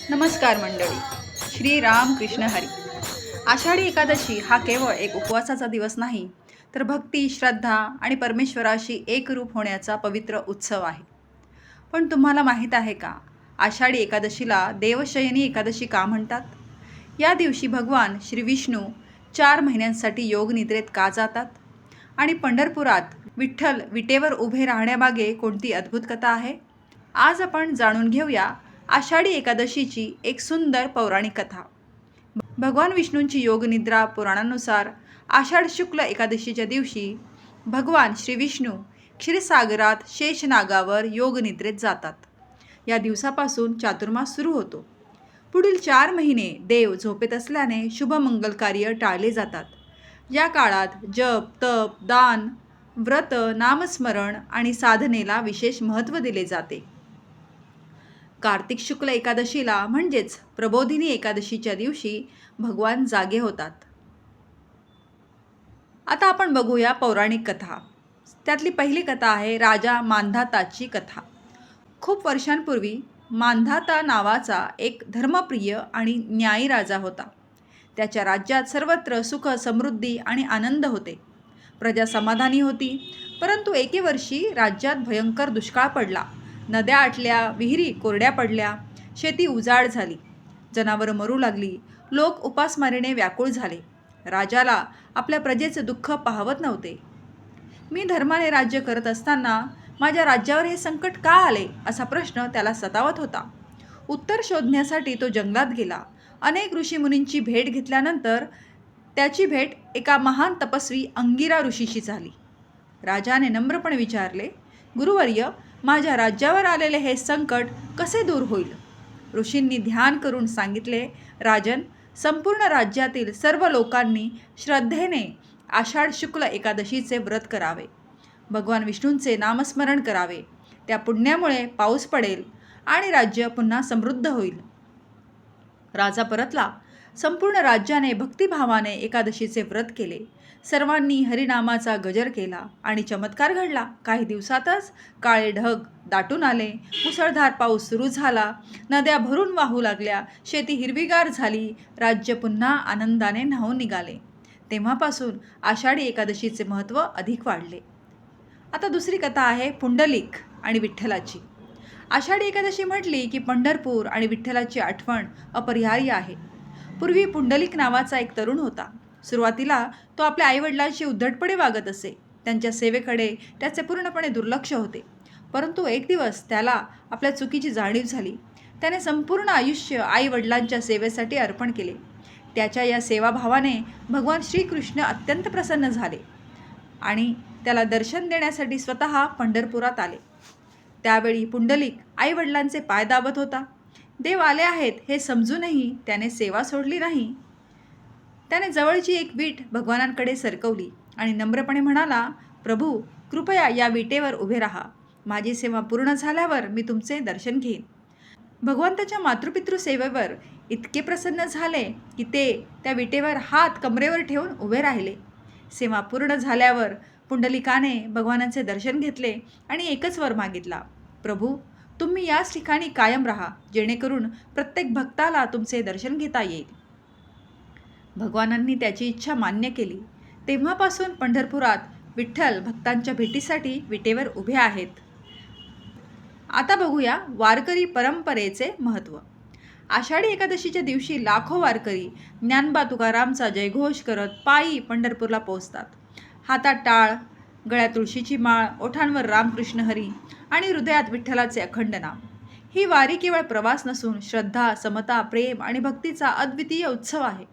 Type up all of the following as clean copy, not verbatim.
नमस्कार मंडळी. श्री राम कृष्ण हरी. आषाढी एकादशी हा केवळ एक उपवासाचा दिवस नाही, तर भक्ती, श्रद्धा आणि परमेश्वराशी एकरूप होण्याचा पवित्र उत्सव आहे. पण तुम्हाला माहीत आहे का, आषाढी एकादशीला देवशयनी एकादशी का म्हणतात? या दिवशी भगवान श्री विष्णू 4 महिन्यांसाठी योगनिद्रेत का जातात? आणि पंढरपुरात विठ्ठल विटेवर उभे राहण्यामागे कोणती अद्भुत कथा आहे? आज आपण जाणून घेऊया आषाढी एकादशीची एक सुंदर पौराणिक कथा. भगवान विष्णूंची योगनिद्रा पुराणानुसार आषाढ शुक्ल एकादशीच्या दिवशी भगवान श्री विष्णू क्षीरसागरात शेषनागावर योगनिद्रेत जातात. या दिवसापासून चातुर्मास सुरू होतो. पुढील 4 महिने देव झोपेत असल्याने शुभमंगल कार्य टाळले जातात. या काळात जप, तप, दान, व्रत, नामस्मरण आणि साधनेला विशेष महत्त्व दिले जाते. कार्तिक शुक्ल एकादशीला म्हणजेच प्रबोधिनी एकादशीच्या दिवशी भगवान जागे होतात. आता आपण बघूया पौराणिक कथा. त्यातली पहिली कथा आहे राजा मांधाताची कथा. खूप वर्षांपूर्वी मांधाता नावाचा एक धर्मप्रिय आणि न्यायी राजा होता. त्याच्या राज्यात सर्वत्र सुख, समृद्धी आणि आनंद होते. प्रजा समाधानी होती. परंतु एके वर्षी राज्यात भयंकर दुष्काळ पडला. नद्या आटल्या, विहिरी कोरड्या पडल्या, शेती उजाड झाली, जनावरं मरू लागली, लोक उपासमारीने व्याकुळ झाले. राजाला आपल्या प्रजेचे दुःख पाहवत नव्हते. मी धर्माने राज्य करत असताना माझ्या राज्यावर हे संकट का आले, असा प्रश्न त्याला सतावत होता. उत्तर शोधण्यासाठी तो जंगलात गेला. अनेक ऋषीमुनींची भेट घेतल्यानंतर त्याची भेट एका महान तपस्वी अंगिरा ऋषीशी झाली. राजाने नम्रपणे विचारले, गुरुवर्य, माझ्या राज्यावर आलेले हे संकट कसे दूर होईल? ऋषींनी ध्यान करून सांगितले, राजन, संपूर्ण राज्यातील सर्व लोकांनी श्रद्धेने आषाढ शुक्ल एकादशीचे व्रत करावे. भगवान विष्णूंचे नामस्मरण करावे. त्या पुण्यामुळे पाऊस पडेल आणि राज्य पुन्हा समृद्ध होईल. राजा परतला. संपूर्ण राज्याने भक्तिभावाने एकादशीचे व्रत केले. सर्वांनी हरिनामाचा गजर केला आणि चमत्कार घडला. काही दिवसातच काळे ढग दाटून आले. मुसळधार पाऊस सुरू झाला. नद्या भरून वाहू लागल्या. शेती हिरवीगार झाली. राज्य पुन्हा आनंदाने न्हाऊन निघाले. तेव्हापासून आषाढी एकादशीचे महत्त्व अधिक वाढले. आता दुसरी कथा आहे पुंडलिक आणि विठ्ठलाची. आषाढी एकादशी म्हटली की पंढरपूर आणि विठ्ठलाची आठवण अपरिहार्य आहे. पूर्वी पुंडलिक नावाचा एक तरुण होता. सुरुवातीला तो आपल्या आईवडिलांशी उद्धटपणे वागत असे. त्यांच्या सेवेकडे त्याचे पूर्णपणे दुर्लक्ष होते. परंतु एक दिवस त्याला आपल्या चुकीची जाणीव झाली. त्याने संपूर्ण आयुष्य आईवडिलांच्या सेवेसाठी अर्पण केले. त्याच्या या सेवाभावाने भगवान श्रीकृष्ण अत्यंत प्रसन्न झाले आणि त्याला दर्शन देण्यासाठी स्वतः पंढरपुरात आले. त्यावेळी पुंडलिक आईवडिलांचे पाय दाबत होता. देव आले आहेत हे समजूनही त्याने सेवा सोडली नाही. त्याने जवळची एक वीट भगवानांकडे सरकवली आणि नम्रपणे म्हणाला, प्रभू, कृपया या विटेवर उभे राहा. माझी सेवा पूर्ण झाल्यावर मी तुमचे दर्शन घेईन. भगवान त्याच्या मातृपितृ सेवेवर इतके प्रसन्न झाले की ते त्या विटेवर हात कमरेवर ठेवून उभे राहिले. सेवा पूर्ण झाल्यावर पुंडलिकाने भगवानांचे दर्शन घेतले आणि एकच वर मागितला, प्रभू, तुम्ही याच ठिकाणी कायम राहा, जेणेकरून प्रत्येक भक्ताला तुमचे दर्शन घेता येईल. भगवानांनी त्याची इच्छा मान्य केली. तेव्हापासून पंढरपुरात विठ्ठल भक्तांच्या भेटीसाठी विटेवर उभे आहेत. आता बघूया वारकरी परंपरेचे महत्त्व. आषाढी एकादशीच्या दिवशी लाखो वारकरी ज्ञानबा तुकारामचा जयघोष करत पायी पंढरपूरला पोहोचतात. हातात टाळ, गळ्यात तुळशीची माळ, ओठांवर रामकृष्ण हरी आणि हृदयात विठ्ठलाचे अखंड नाम. ही वारी केवळ प्रवास नसून श्रद्धा, समता, प्रेम आणि भक्तीचा अद्वितीय उत्सव आहे.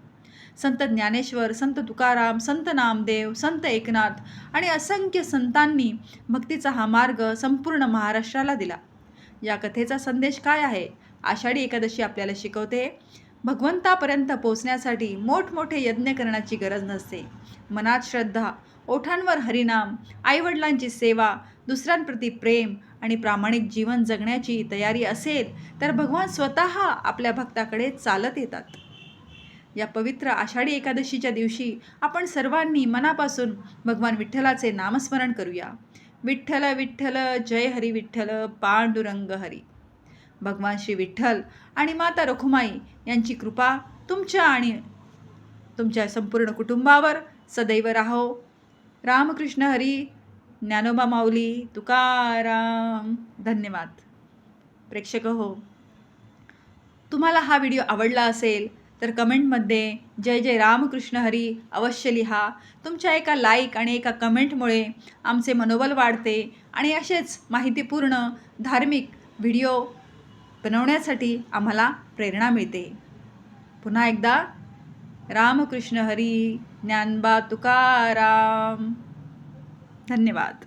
संत ज्ञानेश्वर, संत तुकाराम, संत नामदेव, संत एकनाथ आणि असंख्य संतांनी भक्तीचा हा मार्ग संपूर्ण महाराष्ट्राला दिला. या कथेचा संदेश काय आहे? आषाढी एकादशी आपल्याला शिकवते, भगवंतापर्यंत पोचण्यासाठी मोठमोठे यज्ञ करण्याची गरज नसते. मनात श्रद्धा, ओठांवर हरिनाम, आईवडिलांची सेवा, दुसऱ्यांप्रती प्रेम आणि प्रामाणिक जीवन जगण्याची तयारी असेल तर भगवान स्वतः आपल्या भक्ताकडे चालत येतात. या पवित्र आषाढी एकादशीच्या दिवशी आपण सर्वांनी मनापासून भगवान विठ्ठलाचे नामस्मरण करूया. विठ्ठल विठ्ठल, जय हरी विठ्ठल, पांडुरंग हरी. भगवान श्री विठ्ठल आणि माता रखुमाई यांची कृपा तुमच्या आणि तुमच्या संपूर्ण कुटुंबावर सदैव राहो. रामकृष्ण हरी, ज्ञानोबा माऊली, तुकाराम. धन्यवाद. प्रेक्षक हो, तुम्हाला हा व्हिडिओ आवडला असेल तर कमेंटमध्ये जय जय रामकृष्ण हरी अवश्य लिहा. तुमच्या एका लाईक आणि एका कमेंटमुळे आमचे मनोबल वाढते आणि असेच माहितीपूर्ण धार्मिक व्हिडिओ बनवण्यासाठी आम्हाला प्रेरणा मिळते. पुन्हा एकदा रामकृष्ण हरी, ज्ञानोबा तुकाराम. धन्यवाद.